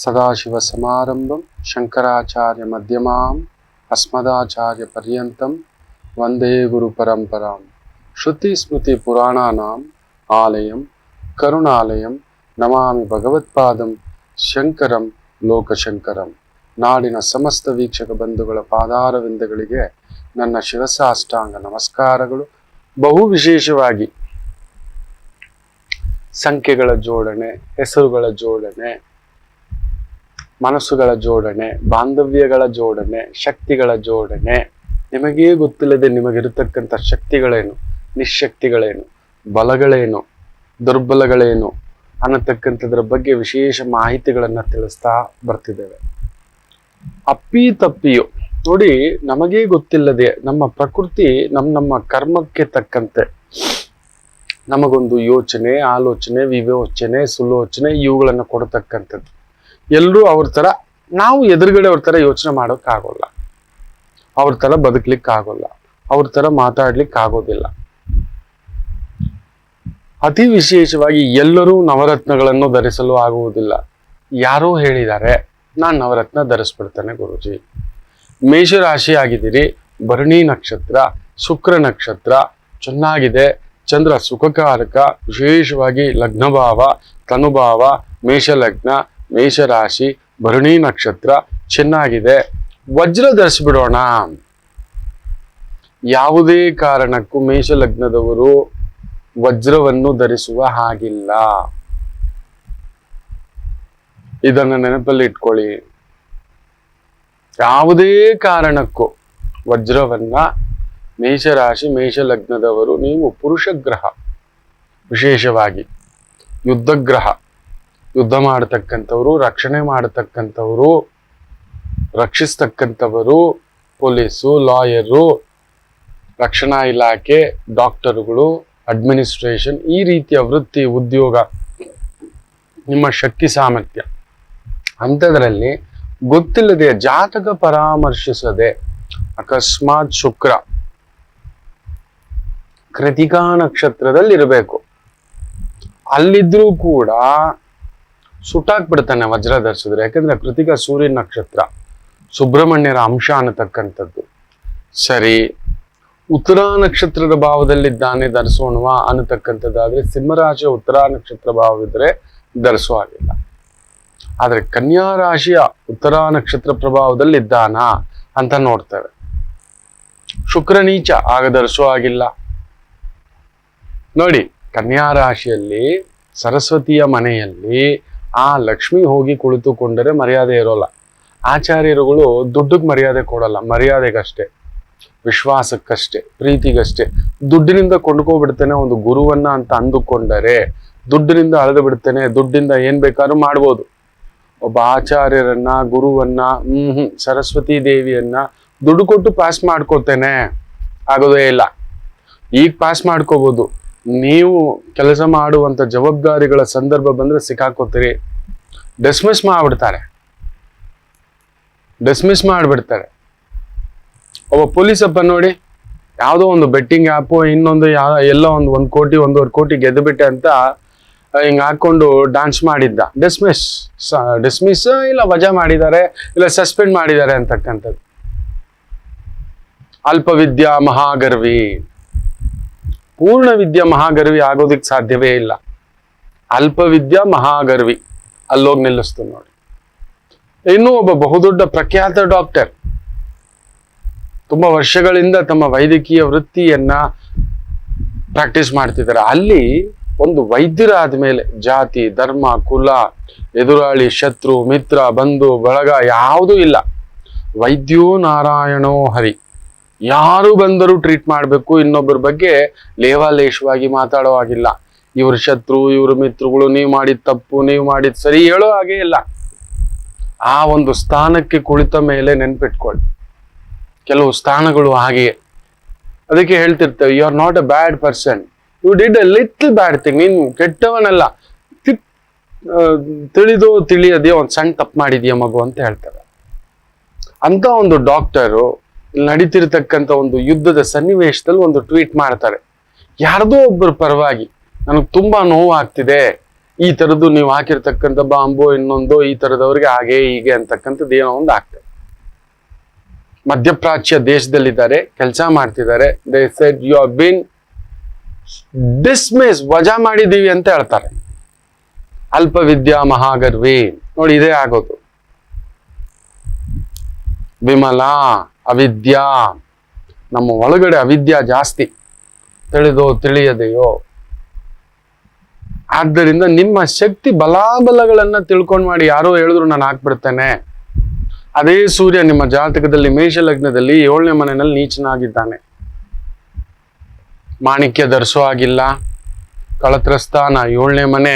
ಸದಾಶಿವಸಮಾರಂಭಂ ಶಂಕರಾಚಾರ್ಯ ಮಧ್ಯಮಾಂ ಅಸ್ಮದಾಚಾರ್ಯ ಪರ್ಯಂತಂ ವಂದೇ ಗುರು ಪರಂಪರಾಂ. ಶ್ರುತಿ ಸ್ಮೃತಿ ಪುರಾಣಾನಾಂ ಆಲಯಂ ಕರುಣಾಲಯಂ ನಮಾಮಿ ಭಗವತ್ಪಾದಂ ಶಂಕರಂ ಲೋಕಶಂಕರಂ. ನಾಡಿನ ಸಮಸ್ತ ವೀಕ್ಷಕ ಬಂಧುಗಳ ಪಾದಾರವಿಂದಗಳಿಗೆ ನನ್ನ ಶಿರಸಾಷ್ಟಾಂಗ ನಮಸ್ಕಾರಗಳು. ಬಹು ವಿಶೇಷವಾಗಿ ಸಂಖ್ಯೆಗಳ ಜೋಡಣೆ, ಹೆಸರುಗಳ ಜೋಡಣೆ, ಮನಸ್ಸುಗಳ ಜೋಡಣೆ, ಬಾಂಧವ್ಯಗಳ ಜೋಡಣೆ, ಶಕ್ತಿಗಳ ಜೋಡಣೆ, ನಿಮಗೇ ಗೊತ್ತಿಲ್ಲದೆ ನಿಮಗಿರತಕ್ಕಂಥ ಶಕ್ತಿಗಳೇನು, ನಿಶಕ್ತಿಗಳೇನು, ಬಲಗಳೇನು, ದುರ್ಬಲಗಳೇನು ಅನ್ನತಕ್ಕಂಥದ್ರ ಬಗ್ಗೆ ವಿಶೇಷ ಮಾಹಿತಿಗಳನ್ನ ತಿಳಿಸ್ತಾ ಬರ್ತಿದ್ದೇವೆ. ಅಪ್ಪಿ ತಪ್ಪಿಯು ನೋಡಿ, ನಮಗೇ ಗೊತ್ತಿಲ್ಲದೆ ನಮ್ಮ ಪ್ರಕೃತಿ ನಮ್ಮ ಕರ್ಮಕ್ಕೆ ತಕ್ಕಂತೆ ನಮಗೊಂದು ಯೋಚನೆ, ಆಲೋಚನೆ, ವಿವೇಚನೆ, ಸುಲೋಚನೆ ಇವುಗಳನ್ನು ಕೊಡತಕ್ಕಂಥದ್ದು. ಎಲ್ಲರೂ ಅವ್ರ ತರ, ನಾವು ಎದುರುಗಡೆ ಅವ್ರ ತರ ಯೋಚನೆ ಮಾಡೋಕ್ಕಾಗೋಲ್ಲ, ಅವ್ರ ತರ ಬದುಕ್ಲಿಕ್ಕೆ ಆಗೋಲ್ಲ, ಅವ್ರ ತರ ಮಾತಾಡ್ಲಿಕ್ಕೆ ಆಗೋದಿಲ್ಲ. ಅತಿ ವಿಶೇಷವಾಗಿ ಎಲ್ಲರೂ ನವರತ್ನಗಳನ್ನು ಧರಿಸಲು ಆಗುವುದಿಲ್ಲ. ಯಾರೋ ಹೇಳಿದ್ದಾರೆ, ನಾನು ನವರತ್ನ ಧರಿಸ್ಬಿಡ್ತೇನೆ ಗುರುಜಿ. ಮೇಷರಾಶಿ ಆಗಿದ್ದೀರಿ, ಭರಣಿ ನಕ್ಷತ್ರ, ಶುಕ್ರ ನಕ್ಷತ್ರ ಚೆನ್ನಾಗಿದೆ, ಚಂದ್ರ ಸುಖಕಾರಕ, ವಿಶೇಷವಾಗಿ ಲಗ್ನಭಾವ, ತನುಭಾವ, ಮೇಷಲಗ್ನ, ಮೇಷರಾಶಿ, ಭರಣಿ ನಕ್ಷತ್ರ ಚೆನ್ನಾಗಿದೆ, ವಜ್ರ ಧರಿಸ್ಬಿಡೋಣ. ಯಾವುದೇ ಕಾರಣಕ್ಕೂ ಮೇಷಲಗ್ನದವರು ವಜ್ರವನ್ನು ಧರಿಸುವ ಹಾಗಿಲ್ಲ. ಇದನ್ನು ನೆನಪಲ್ಲಿ ಇಟ್ಕೊಳ್ಳಿ. ಯಾವುದೇ ಕಾರಣಕ್ಕೂ ವಜ್ರವನ್ನ ಮೇಷರಾಶಿ ಮೇಷಲಗ್ನದವರು, ನೀವು ಪುರುಷ ಗ್ರಹ, ವಿಶೇಷವಾಗಿ ಯುದ್ಧ ಗ್ರಹ, ಯುದ್ಧ ಮಾಡತಕ್ಕಂಥವ್ರು, ರಕ್ಷಣೆ ಮಾಡತಕ್ಕಂಥವ್ರು, ರಕ್ಷಿಸ್ತಕ್ಕಂಥವರು, ಪೊಲೀಸು, ಲಾಯರು, ರಕ್ಷಣಾ ಇಲಾಖೆ, ಡಾಕ್ಟರುಗಳು, ಅಡ್ಮಿನಿಸ್ಟ್ರೇಷನ್, ಈ ರೀತಿಯ ವೃತ್ತಿ, ಉದ್ಯೋಗ, ನಿಮ್ಮ ಶಕ್ತಿ ಸಾಮರ್ಥ್ಯ ಅಂಥದ್ರಲ್ಲಿ ಗೊತ್ತಿಲ್ಲದೆ ಜಾತಕ ಪರಾಮರ್ಶಿಸದೆ ಅಕಸ್ಮಾತ್ ಶುಕ್ರ ಕೃತಿಕಾ ನಕ್ಷತ್ರದಲ್ಲಿ ಇರಬೇಕು, ಅಲ್ಲಿದ್ರೂ ಕೂಡ ಸುಟ್ಟಾಕ್ಬಿಡ್ತಾನೆ ವಜ್ರ ಧರಿಸಿದ್ರೆ. ಯಾಕಂದ್ರೆ ಕೃತಿಕಾ ಸೂರ್ಯನ ನಕ್ಷತ್ರ, ಸುಬ್ರಹ್ಮಣ್ಯರ ಅಂಶ ಅನ್ನತಕ್ಕಂಥದ್ದು. ಸರಿ, ಉತ್ತರ ನಕ್ಷತ್ರದ ಭಾವದಲ್ಲಿದ್ದಾನೆ, ಧರಿಸೋಣವಾ ಅನ್ನತಕ್ಕಂಥದ್ದಾದ್ರೆ ಸಿಂಹರಾಶಿಯ ಉತ್ತರ ನಕ್ಷತ್ರ ಭಾವವಿದ್ರೆ ಧರಿಸೋ ಹಾಗಿಲ್ಲ. ಆದ್ರೆ ಕನ್ಯಾ ರಾಶಿಯ ಉತ್ತರ ನಕ್ಷತ್ರ ಪ್ರಭಾವದಲ್ಲಿದ್ದಾನ ಅಂತ ನೋಡ್ತೇವೆ. ಶುಕ್ರ ನೀಚ, ಆಗ ಧರಿಸೋ ಆಗಿಲ್ಲ. ನೋಡಿ, ಕನ್ಯಾ ರಾಶಿಯಲ್ಲಿ ಸರಸ್ವತಿಯ ಮನೆಯಲ್ಲಿ ಆ ಲಕ್ಷ್ಮಿ ಹೋಗಿ ಕುಳಿತುಕೊಂಡರೆ ಮರ್ಯಾದೆ ಇರೋಲ್ಲ. ಆಚಾರ್ಯರುಗಳು ದುಡ್ಡಿಗೆ ಮರ್ಯಾದೆ ಕೊಡಲ್ಲ, ಮರ್ಯಾದೆಗಷ್ಟೇ, ವಿಶ್ವಾಸಕ್ಕಷ್ಟೇ, ಪ್ರೀತಿಗಷ್ಟೇ. ದುಡ್ಡಿನಿಂದ ಕೊಂಡ್ಕೋಬಿಡ್ತೇನೆ ಒಂದು ಗುರುವನ್ನ ಅಂತ ಅಂದುಕೊಂಡರೆ ದುಡ್ಡಿನಿಂದ ಅಳೆದು ಬಿಡ್ತೇನೆ, ದುಡ್ಡಿಂದ ಏನ್ ಬೇಕಾದ್ರೂ ಮಾಡ್ಬೋದು. ಒಬ್ಬ ಆಚಾರ್ಯರನ್ನ, ಗುರುವನ್ನ, ಸರಸ್ವತಿ ದೇವಿಯನ್ನ ದುಡ್ಡು ಕೊಟ್ಟು ಪಾಸ್ ಮಾಡ್ಕೋತೇನೆ ಆಗೋದೇ ಇಲ್ಲ. ಈಗ ಪಾಸ್ ಮಾಡ್ಕೋಬಹುದು, ನೀವು ಕೆಲಸ ಮಾಡುವಂತ ಜವಾಬ್ದಾರಿಗಳ ಸಂದರ್ಭ ಬಂದ್ರೆ ಸಿಕ್ಕಾಕೋತೀರಿ. ಡಿಸ್ಮಿಸ್ ಮಾಡ್ಬಿಡ್ತಾರೆ. ಒಬ್ಬ ಪೊಲೀಸಪ್ಪ ನೋಡಿ, ಯಾವುದೋ ಒಂದು ಬೆಟ್ಟಿಂಗ್ ಆ್ಯಪು, ಇನ್ನೊಂದು ಎಲ್ಲ ಒಂದು ಕೋಟಿ 1.5 ಕೋಟಿ ಗೆದ್ದುಬಿಟ್ಟೆ ಅಂತ ಹಿಂಗ ಹಾಕೊಂಡು ಡಾನ್ಸ್ ಮಾಡಿದ್ದ, ಡಿಸ್ಮಿಸ್ ಇಲ್ಲ ವಜಾ ಮಾಡಿದ್ದಾರೆ, ಇಲ್ಲ ಸಸ್ಪೆಂಡ್ ಮಾಡಿದ್ದಾರೆ ಅಂತಕ್ಕಂಥದ್ದು. ಅಲ್ಪವಿದ್ಯಾ ಮಹಾಗರ್ವಿ, ಪೂರ್ಣ ವಿದ್ಯಾ ಮಹಾಗರ್ವಿ ಆಗೋದಿಕ್ ಸಾಧ್ಯವೇ ಇಲ್ಲ. ಅಲ್ಪವಿದ್ಯಾ ಮಹಾಗರ್ವಿ ಅಲ್ಲೋಗಿ ನಿಲ್ಲಿಸ್ತು ನೋಡಿ. ಇನ್ನೂ ಒಬ್ಬ ಬಹುದೊಡ್ಡ ಪ್ರಖ್ಯಾತ ಡಾಕ್ಟರ್, ತುಂಬಾ ವರ್ಷಗಳಿಂದ ತಮ್ಮ ವೈದ್ಯಕೀಯ ವೃತ್ತಿಯನ್ನ ಪ್ರಾಕ್ಟೀಸ್ ಮಾಡ್ತಿದ್ದಾರೆ. ಅಲ್ಲಿ ಒಂದು ವೈದ್ಯರಾದ ಮೇಲೆ ಜಾತಿ, ಧರ್ಮ, ಕುಲ, ಎದುರಾಳಿ, ಶತ್ರು, ಮಿತ್ರ, ಬಂಧು, ಬಳಗ ಯಾವುದೂ ಇಲ್ಲ. ವೈದ್ಯೋ ನಾರಾಯಣೋ ಹರಿ. ಯಾರು ಬಂದರೂ ಟ್ರೀಟ್ ಮಾಡಬೇಕು, ಇನ್ನೊಬ್ಬರ ಬಗ್ಗೆ ಲೇವಾಲೇಶವಾಗಿ ಮಾತಾಡೋ ಹಾಗಿಲ್ಲ. ಇವ್ರ ಶತ್ರು, ಇವ್ರ ಮಿತ್ರಗಳು, ನೀವು ಮಾಡಿದ ತಪ್ಪು, ನೀವು ಮಾಡಿದ ಸರಿ ಹೇಳೋ ಹಾಗೆ ಇಲ್ಲ. ಆ ಒಂದು ಸ್ಥಾನಕ್ಕೆ ಕುಳಿತ ಮೇಲೆ ನೆನ್ಪಿಟ್ಕೊಳ್ಳಿ, ಕೆಲವು ಸ್ಥಾನಗಳು ಹಾಗೆಯೇ. ಅದಕ್ಕೆ ಹೇಳ್ತಿರ್ತೇವೆ, you are not a bad person, you did a little bad thing. ನೀನು ಕೆಟ್ಟವನಲ್ಲ, ತಿಳಿದೋ ತಿಳಿಯದೆ ಒಂದು ಸಣ್ಣ ತಪ್ಪು ಮಾಡಿದೀಯ ಮಗು ಅಂತ ಹೇಳ್ತಾರೆ. ಅಂತ ಒಂದು ಡಾಕ್ಟರು ನಡೀತಿರ್ತಕ್ಕಂಥ ಒಂದು ಯುದ್ಧದ ಸನ್ನಿವೇಶದಲ್ಲಿ ಒಂದು ಟ್ವೀಟ್ ಮಾಡ್ತಾರೆ. ಯಾರ್ದೋ ಒಬ್ಬರ ಪರವಾಗಿ ನನಗೆ ತುಂಬಾ ನೋವು ಆಗ್ತಿದೆ, ಈ ತರದ್ದು ನೀವು ಹಾಕಿರ್ತಕ್ಕಂಥ ಬಾಂಬು ಇನ್ನೊಂದು ಈ ತರದವ್ರಿಗೆ ಹಾಗೆ ಹೀಗೆ ಅಂತಕ್ಕಂಥದ್ದು ಏನೋ ಒಂದು ಆಗ್ತದೆ. ಮಧ್ಯಪ್ರಾಚ್ಯ ದೇಶದಲ್ಲಿದ್ದಾರೆ, ಕೆಲಸ ಮಾಡ್ತಿದ್ದಾರೆ. They said you have been dismiss, ವಜಾ ಮಾಡಿದೀವಿ ಅಂತ ಹೇಳ್ತಾರೆ. ಅಲ್ಪ ವಿದ್ಯಾ ಮಹಾಗರ್ವಿ, ನೋಡಿ ಇದೇ ಆಗೋದು. ವಿಮಲ, ಅವಿದ್ಯಾ, ನಮ್ಮ ಒಳಗಡೆ ಅವಿದ್ಯಾ ಜಾಸ್ತಿ, ತಿಳಿದೋ ತಿಳಿಯದೆಯೋ. ಆದ್ದರಿಂದ ನಿಮ್ಮ ಶಕ್ತಿ ಬಲಾಬಲಗಳನ್ನ ತಿಳ್ಕೊಂಡ್ ಮಾಡಿ. ಯಾರೋ ಹೇಳಿದ್ರು ನಾನು ಹಾಕ್ಬಿಡ್ತೇನೆ. ಅದೇ ಸೂರ್ಯ ನಿಮ್ಮ ಜಾತಕದಲ್ಲಿ ಮೇಷ ಲಗ್ನದಲ್ಲಿ 7ನೇ ಮನೆಯಲ್ಲಿ ನೀಚನಾಗಿದ್ದಾನೆ. ಮಾಣಿಕ್ಯ ಧರಿಸೋ ಆಗಿಲ್ಲ. ಕಳತ್ರಸ್ಥಾನ 7ನೇ ಮನೆ,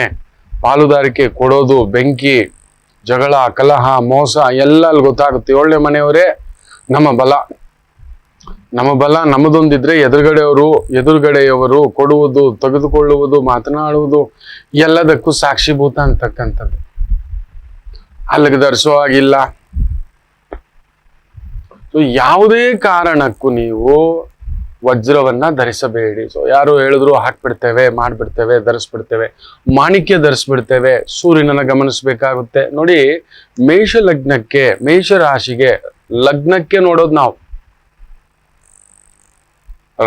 ಪಾಲುದಾರಿಕೆ ಕೊಡೋದು, ಬೆಂಕಿ, ಜಗಳ, ಕಲಹ, ಮೋಸ ಎಲ್ಲ ಅಲ್ಲಿ ಗೊತ್ತಾಗುತ್ತೆ. 7ನೇ ಮನೆಯವರೇ ನಮ್ಮ ಬಲ. ನಮ್ಮ ಬಲ ನಮ್ಮದೊಂದಿದ್ರೆ ಎದುರುಗಡೆಯವರು ಕೊಡುವುದು, ತೆಗೆದುಕೊಳ್ಳುವುದು, ಮಾತನಾಡುವುದು ಎಲ್ಲದಕ್ಕೂ ಸಾಕ್ಷಿಭೂತ ಅಂತಕ್ಕಂಥದ್ದು. ಅಲ್ಲಿಗೆ ಧರಿಸೋ ಆಗಿಲ್ಲ. ಯಾವುದೇ ಕಾರಣಕ್ಕೂ ನೀವು ವಜ್ರವನ್ನ ಧರಿಸಬೇಡಿ. ಸೊ ಯಾರು ಹೇಳಿದ್ರು ಹಾಕ್ಬಿಡ್ತೇವೆ, ಮಾಡ್ಬಿಡ್ತೇವೆ, ಧರಿಸ್ಬಿಡ್ತೇವೆ, ಮಾಣಿಕ್ಯ ಧರಿಸ್ಬಿಡ್ತೇವೆ. ಸೂರ್ಯನನ್ನ ಗಮನಿಸ್ಬೇಕಾಗುತ್ತೆ. ನೋಡಿ, ಮೇಷ ಲಗ್ನಕ್ಕೆ, ಮೇಷ ರಾಶಿಗೆ, ಲಗ್ನಕ್ಕೆ ನೋಡೋದು ನಾವು,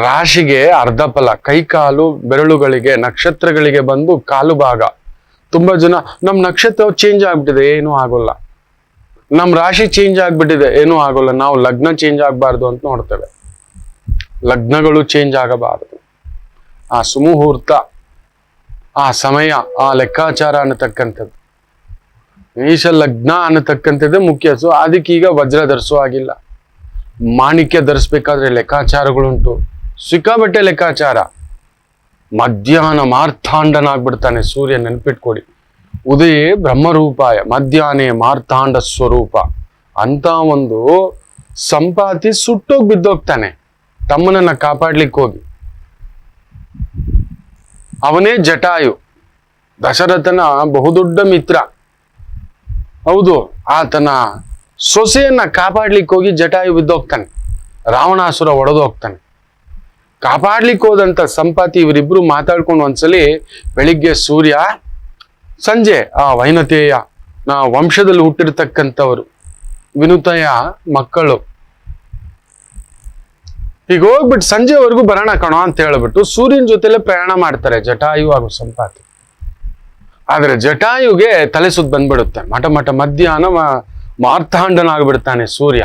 ರಾಶಿಗೆ ಅರ್ಧ ಫಲ. ಕೈ ಕಾಲು ಬೆರಳುಗಳಿಗೆ, ನಕ್ಷತ್ರಗಳಿಗೆ ಬಂದು ಕಾಲು ಭಾಗ. ತುಂಬಾ ಜನ ನಮ್ ನಕ್ಷತ್ರ ಚೇಂಜ್ ಆಗ್ಬಿಟ್ಟಿದೆ, ಏನೂ ಆಗೋಲ್ಲ. ನಮ್ ರಾಶಿ ಚೇಂಜ್ ಆಗ್ಬಿಟ್ಟಿದೆ, ಏನೂ ಆಗೋಲ್ಲ. ನಾವು ಲಗ್ನ ಚೇಂಜ್ ಆಗ್ಬಾರ್ದು ಅಂತ ನೋಡ್ತೇವೆ. ಲಗ್ನಗಳು ಚೇಂಜ್ ಆಗಬಾರದು. ಆ ಸುಮುಹೂರ್ತ, ಆ ಸಮಯ, ಆ ಲೆಕ್ಕಾಚಾರ ಅನ್ನತಕ್ಕಂಥದ್ದು, ಮೇಷ ಲಗ್ನ ಅನ್ನತಕ್ಕಂಥದ್ದೇ ಮುಖ್ಯ. ಸೊ ಅದಕ್ಕೀಗ ವಜ್ರ ಧರಿಸೋ ಆಗಿಲ್ಲ. ಮಾಣಿಕ್ಯ ಧರಿಸ್ಬೇಕಾದ್ರೆ ಲೆಕ್ಕಾಚಾರಗಳುಂಟು, ಸಿಕ್ಕಾಬಟ್ಟೆ ಲೆಕ್ಕಾಚಾರ. ಮಧ್ಯಾಹ್ನ ಮಾರ್ಥಾಂಡನಾಗ್ಬಿಡ್ತಾನೆ ಸೂರ್ಯ, ನೆನ್ಪಿಟ್ಕೊಡಿ. ಉದಯೇ ಬ್ರಹ್ಮರೂಪಾಯ, ಮಧ್ಯಾಹ್ನೇ ಮಾರ್ಥಾಂಡ ಸ್ವರೂಪ ಅಂತ ಒಂದು ಸಂಪಾತಿ ಸುಟ್ಟೋಗಿ ಬಿದ್ದೋಗ್ತಾನೆ ತಮ್ಮನನ್ನ ಕಾಪಾಡ್ಲಿಕ್ಕೆ ಹೋಗಿ. ಅವನೇ ಜಟಾಯು, ದಶರಥನ ಬಹುದೊಡ್ಡ ಮಿತ್ರ. ಹೌದು, ಆತನ ಸೊಸೆಯನ್ನ ಕಾಪಾಡ್ಲಿಕ್ಕೆ ಹೋಗಿ ಜಟಾಯು ಬಿದ್ದೋಗ್ತಾನೆ. ರಾವಣಾಸುರ ಒಡೆದೋಗ್ತಾನೆ. ಕಾಪಾಡ್ಲಿಕ್ಕೆ ಹೋದಂತ ಸಂಪಾತಿ ಇವರಿಬ್ರು ಮಾತಾಡ್ಕೊಂಡು ಒಂದ್ಸಲಿ ಬೆಳಿಗ್ಗೆ ಸೂರ್ಯ, ಸಂಜೆ ಆ ವೈನತೆಯ ವಂಶದಲ್ಲಿ ಹುಟ್ಟಿರ್ತಕ್ಕಂಥವರು, ವಿನುತೆಯ ಮಕ್ಕಳು. ಈಗ ಹೋಗ್ಬಿಟ್ಟು ಸಂಜೆವರೆಗೂ ಬರೋಣ ಕಣೋ ಅಂತ ಹೇಳ್ಬಿಟ್ಟು ಸೂರ್ಯನ ಜೊತೆಲೆ ಪ್ರಯಾಣ ಮಾಡ್ತಾರೆ ಜಟಾಯು ಹಾಗೂ ಸಂಪಾತಿ. ಆದ್ರೆ ಜಟಾಯುಗೆ ತಲೆ ಸುತ್ತ ಬಂದ್ಬಿಡುತ್ತೆ. ಮಠ ಮಧ್ಯಾಹ್ನ ಮಾರ್ಥಾಂಡನಾಗ್ಬಿಡ್ತಾನೆ ಸೂರ್ಯ.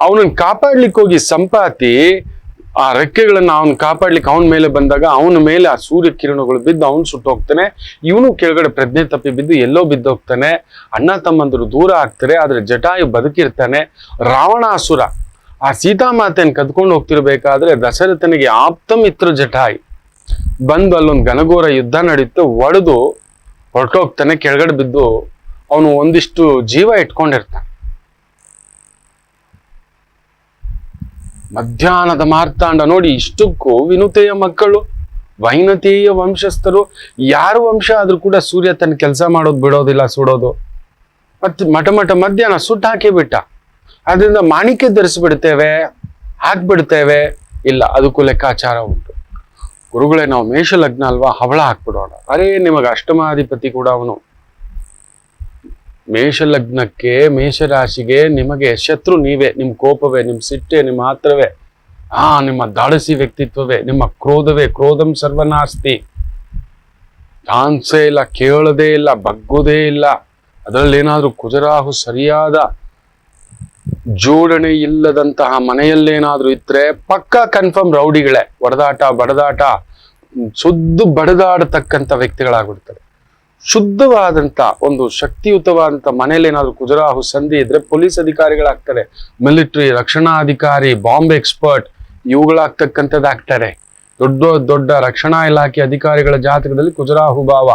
ಅವನನ್ನ ಕಾಪಾಡ್ಲಿಕ್ಕೆ ಹೋಗಿ ಸಂಪಾತಿ ಆ ರೆಕ್ಕೆಗಳನ್ನ ಅವನ್ ಕಾಪಾಡ್ಲಿಕ್ಕೆ ಅವನ ಮೇಲೆ ಬಂದಾಗ ಅವನ ಮೇಲೆ ಆ ಸೂರ್ಯ ಕಿರಣಗಳು ಬಿದ್ದು ಅವನು ಸುಟ್ಟೋಗ್ತಾನೆ. ಇವನು ಕೆಳಗಡೆ ಪ್ರಜ್ಞೆ ತಪ್ಪಿ ಬಿದ್ದು ಎಲ್ಲೋ ಬಿದ್ದೋಗ್ತಾನೆ. ಅಣ್ಣ ತಮ್ಮಂದರು ದೂರ ಆಗ್ತಾರೆ. ಆದ್ರೆ ಜಟಾಯು ಬದುಕಿರ್ತಾನೆ. ರಾವಣಾಸುರ ಆ ಸೀತಾಮಾತೆಯನ್ನು ಕದ್ಕೊಂಡು ಹೋಗ್ತಿರ್ಬೇಕಾದ್ರೆ ದಶರಥನಿಗೆ ಆಪ್ತ ಮಿತ್ರ ಜಟಾಯು ಬಂದು ಅಲ್ಲೊಂದು ಘನಘೋರ ಯುದ್ಧ ನಡೀತು, ಒಡೆದು ಹೊರಟೋಗ್ತಾನೆ. ಕೆಳಗಡೆ ಬಿದ್ದು ಅವನು ಒಂದಿಷ್ಟು ಜೀವ ಇಟ್ಕೊಂಡಿರ್ತಾನೆ. ಮಧ್ಯಾಹ್ನದ ಮಾರ್ತಾಂಡ ನೋಡಿ. ಇಷ್ಟಕ್ಕೂ ವಿನುತೆಯ ಮಕ್ಕಳು, ವೈನತೆಯ ವಂಶಸ್ಥರು, ಯಾರು ವಂಶ ಆದ್ರೂ ಕೂಡ ಸೂರ್ಯ ತನ್ನ ಕೆಲಸ ಮಾಡೋದು ಬಿಡೋದಿಲ್ಲ, ಸುಡೋದು. ಮತ್ತೆ ಮಠ ಮಧ್ಯಾಹ್ನ ಸುಟ್ಟು ಹಾಕಿ ಬಿಟ್ಟ. ಅದರಿಂದ ಮಾಣಿಕ್ಯ ಧರಿಸ್ಬಿಡ್ತೇವೆ, ಹಾಕ್ಬಿಡ್ತೇವೆ, ಇಲ್ಲ, ಅದಕ್ಕೂ ಲೆಕ್ಕಾಚಾರ ಉಂಟು. ಗುರುಗಳೇ, ನಾವು ಮೇಷ ಲಗ್ನ ಅಲ್ವಾ, ಹವಳ ಹಾಕ್ಬಿಡೋಣ. ಅರೇ, ನಿಮಗೆ ಅಷ್ಟಮಾಧಿಪತಿ ಕೂಡ ಅವನು. ಮೇಷ ಲಗ್ನಕ್ಕೆ, ಮೇಷರಾಶಿಗೆ ನಿಮಗೆ ಶತ್ರು ನೀವೇ. ನಿಮ್ ಕೋಪವೇ, ನಿಮ್ ಸಿಟ್ಟೆ, ನಿಮ್ಮ ಆತ್ರವೇ, ನಿಮ್ಮ ದಾಳಸಿ ವ್ಯಕ್ತಿತ್ವವೇ, ನಿಮ್ಮ ಕ್ರೋಧವೇ. ಕ್ರೋಧಂ ಸರ್ವನಾಸ್ತಿ. ಚಾನ್ಸೇ ಇಲ್ಲ, ಕೇಳೋದೇ ಇಲ್ಲ, ಬಗ್ಗೋದೇ ಇಲ್ಲ. ಅದರಲ್ಲಿ ಏನಾದ್ರೂ ಕುಜರಾಹು ಸರಿಯಾದ ಜೋಡಣೆ ಇಲ್ಲದಂತಹ ಮನೆಯಲ್ಲೇನಾದ್ರೂ ಇದ್ರೆ ಪಕ್ಕಾ ಕನ್ಫರ್ಮ್ ರೌಡಿಗಳೇ. ಒಡೆದಾಟ, ಬಡದಾಟ, ಶುದ್ಧ ಬಡದಾಡತಕ್ಕಂಥ ವ್ಯಕ್ತಿಗಳಾಗ್ಬಿಡ್ತಾರೆ. ಶುದ್ಧವಾದಂತ ಒಂದು ಶಕ್ತಿಯುತವಾದಂತ ಮನೇಲಿ ಏನಾದ್ರು ಕುಜರಾಹು ಸಂಧಿ ಇದ್ರೆ ಪೊಲೀಸ್ ಅಧಿಕಾರಿಗಳಾಗ್ತಾರೆ, ಮಿಲಿಟರಿ, ರಕ್ಷಣಾಧಿಕಾರಿ, ಬಾಂಬ್ ಎಕ್ಸ್ಪರ್ಟ್ ಇವುಗಳಾಗ್ತಕ್ಕಂಥದ್ದಾಗ್ತಾರೆ. ದೊಡ್ಡ ರಕ್ಷಣಾ ಇಲಾಖೆ ಅಧಿಕಾರಿಗಳ ಜಾತಕದಲ್ಲಿ ಕುಜರಾಹು ಭಾವ.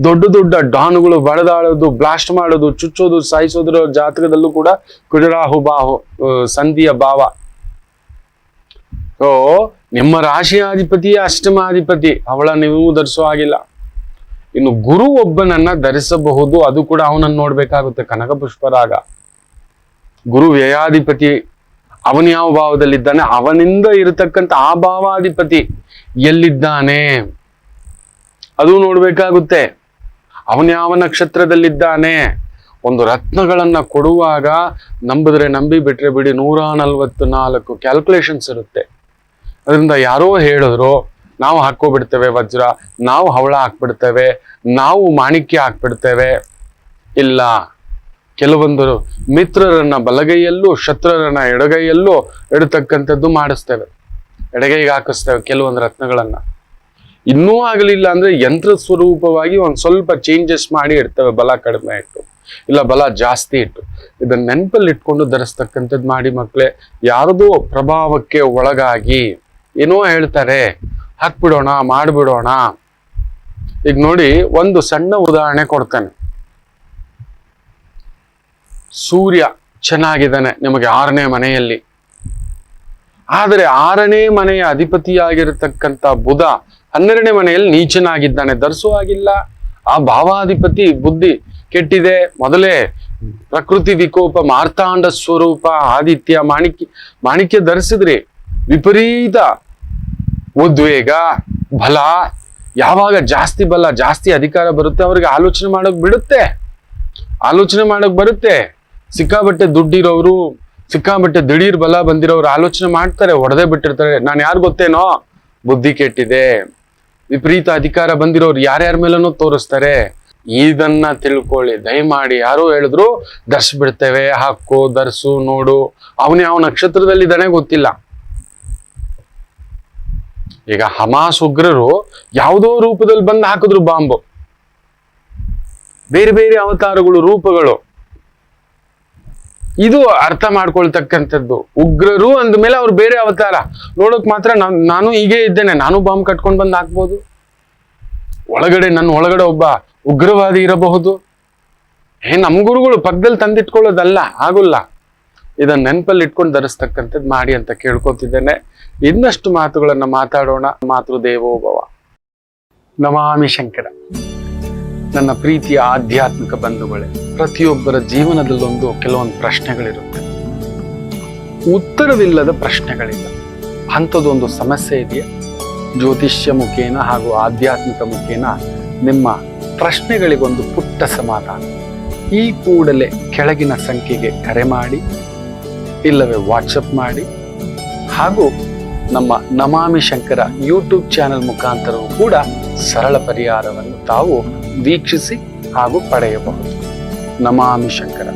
ದೊಡ್ಡ ಡಾನುಗಳು ಬಡದಾಡೋದು, ಬ್ಲಾಸ್ಟ್ ಮಾಡೋದು, ಚುಚ್ಚೋದು, ಸಾಯಿಸೋದ್ರ ಜಾತಕದಲ್ಲೂ ಕೂಡ ಕುಜರಾಹು ಸಂಧಿಯ ಭಾವ. ಸೊ ನಿಮ್ಮ ರಾಶಿಯಾಧಿಪತಿ, ಅಷ್ಟಮಾಧಿಪತಿ, ಅವಳ ನೀವು ಧರಿಸೋ ಆಗಿಲ್ಲ. ಇನ್ನು ಗುರು ಒಬ್ಬನನ್ನ ಧರಿಸಬಹುದು, ಅದು ಕೂಡ ಅವನನ್ನು ನೋಡ್ಬೇಕಾಗುತ್ತೆ. ಕನಕ ಪುಷ್ಪರಾಗ ಗುರು ವ್ಯಯಾಧಿಪತಿ, ಅವನು ಯಾವ ಭಾವದಲ್ಲಿದ್ದಾನೆ, ಅವನಿಂದ ಇರತಕ್ಕಂಥ ಆ ಭಾವಾಧಿಪತಿ ಎಲ್ಲಿದ್ದಾನೆ ಅದು ನೋಡ್ಬೇಕಾಗುತ್ತೆ. ಅವನ ಯಾವ ನಕ್ಷತ್ರದಲ್ಲಿದ್ದಾನೆ. ಒಂದು ರತ್ನಗಳನ್ನ ಕೊಡುವಾಗ ನಂಬಿದ್ರೆ ನಂಬಿ, ಬಿಟ್ರೆ ಬಿಡಿ, 144 ಕ್ಯಾಲ್ಕುಲೇಷನ್ಸ್ ಇರುತ್ತೆ. ಅದರಿಂದ ಯಾರೋ ಹೇಳಿದ್ರು ನಾವು ಹಾಕೋಬಿಡ್ತೇವೆ ವಜ್ರ, ನಾವು ಹವಳ ಹಾಕ್ಬಿಡ್ತೇವೆ, ನಾವು ಮಾಣಿಕ್ಯ ಹಾಕ್ಬಿಡ್ತೇವೆ. ಇಲ್ಲ, ಕೆಲವೊಂದು ಮಿತ್ರರನ್ನ ಬಲಗೈಯಲ್ಲೂ ಶತ್ರುರನ್ನ ಎಡಗೈಯಲ್ಲೂ ಇಡತಕ್ಕಂಥದ್ದು ಮಾಡಿಸ್ತೇವೆ, ಎಡಗೈಗೆ ಹಾಕಿಸ್ತೇವೆ ಕೆಲವೊಂದು ರತ್ನಗಳನ್ನ. ಇನ್ನೂ ಆಗಲಿಲ್ಲ ಅಂದ್ರೆ ಯಂತ್ರ ಸ್ವರೂಪವಾಗಿ ಒಂದ್ ಸ್ವಲ್ಪ ಚೇಂಜಸ್ ಮಾಡಿ ಇಡ್ತೇವೆ, ಬಲ ಕಡಿಮೆ ಇಟ್ಟು ಇಲ್ಲ ಬಲ ಜಾಸ್ತಿ ಇಟ್ಟು. ಇದನ್ನ ನೆನಪಲ್ಲಿ ಇಟ್ಕೊಂಡು ಧರಿಸ್ತಕ್ಕಂಥದ್ದು ಮಾಡಿ ಮಕ್ಕಳೇ. ಯಾರದೋ ಪ್ರಭಾವಕ್ಕೆ ಒಳಗಾಗಿ ಏನೋ ಹೇಳ್ತಾರೆ, ಹಾಕ್ಬಿಡೋಣ, ಮಾಡ್ಬಿಡೋಣ. ಈಗ ನೋಡಿ, ಒಂದು ಸಣ್ಣ ಉದಾಹರಣೆ ಕೊಡ್ತೇನೆ. ಸೂರ್ಯ ಚೆನ್ನಾಗಿದ್ದಾನೆ ನಿಮಗೆ 6ನೇ ಮನೆಯಲ್ಲಿ, ಆದರೆ 6ನೇ ಮನೆಯ ಅಧಿಪತಿಯಾಗಿರತಕ್ಕಂಥ ಬುಧ 12ನೇ ಮನೆಯಲ್ಲಿ ನೀಚನಾಗಿದ್ದಾನೆ, ಧರಿಸುವಾಗಿಲ್ಲ. ಆ ಭಾವಾಧಿಪತಿ ಬುದ್ಧಿ ಕೆಟ್ಟಿದೆ. ಮೊದಲೇ ಪ್ರಕೃತಿ ವಿಕೋಪ, ಮಾರ್ತಾಂಡ ಸ್ವರೂಪ ಆದಿತ್ಯ, ಮಾಣಿಕ್ಯ ಧರಿಸಿದ್ರಿ, ವಿಪರೀತ ಉದ್ವೇಗ, ಬಲ. ಯಾವಾಗ ಜಾಸ್ತಿ ಬಲ ಜಾಸ್ತಿ ಅಧಿಕಾರ ಬರುತ್ತೆ ಅವ್ರಿಗೆ ಆಲೋಚನೆ ಮಾಡಕ್ ಬರುತ್ತೆ. ಸಿಕ್ಕಾಬಟ್ಟೆ ದುಡ್ಡಿರೋರು, ಸಿಕ್ಕಾಬಟ್ಟೆ ದಿಢೀರ್ ಬಲ ಬಂದಿರೋರು ಆಲೋಚನೆ ಮಾಡ್ತಾರೆ, ಹೊಡೆದೇ ಬಿಟ್ಟಿರ್ತಾರೆ. ನಾನು ಯಾರು ಗೊತ್ತೇನೋ, ಬುದ್ಧಿ ಕೆಟ್ಟಿದೆ. ವಿಪರೀತ ಅಧಿಕಾರ ಬಂದಿರೋರು ಯಾರ್ಯಾರ ಮೇಲೂ ತೋರಿಸ್ತಾರೆ. ಇದನ್ನ ತಿಳ್ಕೊಳ್ಳಿ ದಯಮಾಡಿ. ಯಾರೋ ಹೇಳಿದ್ರು ಧರಿಸ್ಬಿಡ್ತೇವೆ, ಹಾಕೋ, ಧರಿಸು, ನೋಡು. ಅವನು ಯಾವ ನಕ್ಷತ್ರದಲ್ಲಿದ್ದಾನೆ ಗೊತ್ತಿಲ್ಲ. ಈಗ ಹಮಾಸ್ ಉಗ್ರರು ಯಾವುದೋ ರೂಪದಲ್ಲಿ ಬಂದು ಹಾಕಿದ್ರು ಬಾಂಬು, ಬೇರೆ ಬೇರೆ ಅವತಾರಗಳು, ರೂಪಗಳು. ಇದು ಅರ್ಥ ಮಾಡ್ಕೊಳ್ತಕ್ಕಂಥದ್ದು. ಉಗ್ರರು ಅಂದ್ಮೇಲೆ ಅವ್ರು ಬೇರೆ ಅವತಾರ. ನೋಡೋಕ್ ಮಾತ್ರ ನಾನು ಹೀಗೆ ಇದ್ದೇನೆ, ನಾನು ಬಾಂಬ್ ಕಟ್ಕೊಂಡು ಬಂದು ಹಾಕ್ಬೋದು. ನನ್ನ ಒಳಗಡೆ ಒಬ್ಬ ಉಗ್ರವಾದಿ ಇರಬಹುದು. ನಮ್ ಗುರುಗಳು ಪಕ್ಕದಲ್ಲಿ ತಂದಿಟ್ಕೊಳ್ಳೋದಲ್ಲ, ಆಗುಲ್ಲ. ಇದನ್ನ ನೆನಪಲ್ಲಿ ಇಟ್ಕೊಂಡು ಧರಿಸ್ತಕ್ಕಂಥದ್ದು ಮಾಡಿ ಅಂತ ಕೇಳ್ಕೊತಿದ್ದೇನೆ. ಇನ್ನಷ್ಟು ಮಾತುಗಳನ್ನ ಮಾತಾಡೋಣ. ಮಾತೃದೇವೋಭವ. ನಮಾಮಿ ಶಂಕರ. ನನ್ನ ಪ್ರೀತಿಯ ಆಧ್ಯಾತ್ಮಿಕ ಬಂಧುಗಳೇ, ಪ್ರತಿಯೊಬ್ಬರ ಜೀವನದಲ್ಲೊಂದು ಕೆಲವೊಂದು ಪ್ರಶ್ನೆಗಳಿರುತ್ತೆ, ಉತ್ತರವಿಲ್ಲದ ಪ್ರಶ್ನೆಗಳಿಲ್ಲ. ಅಂಥದ್ದೊಂದು ಸಮಸ್ಯೆ ಇದೆಯಾ? ಜ್ಯೋತಿಷ್ಯ ಮುಖೇನ ಹಾಗೂ ಆಧ್ಯಾತ್ಮಿಕ ಮುಖೇನ ನಿಮ್ಮ ಪ್ರಶ್ನೆಗಳಿಗೊಂದು ಪುಟ್ಟ ಸಮಾಧಾನ. ಈ ಕೂಡಲೇ ಕೆಳಗಿನ ಸಂಖ್ಯೆಗೆ ಕರೆ ಮಾಡಿ, ಇಲ್ಲವೇ ವಾಟ್ಸಪ್ ಮಾಡಿ, ಹಾಗೂ ನಮ್ಮ ನಮಾಮಿ ಶಂಕರ ಯೂಟ್ಯೂಬ್ ಚಾನೆಲ್ ಮುಖಾಂತರವೂ ಕೂಡ ಸರಳ ಪರಿಹಾರವನ್ನು ತಾವು ವೀಕ್ಷಿಸಿ ಹಾಗೂ ಪಡೆಯಬಹುದು. ನಮಾಮಿ ಶಂಕರ.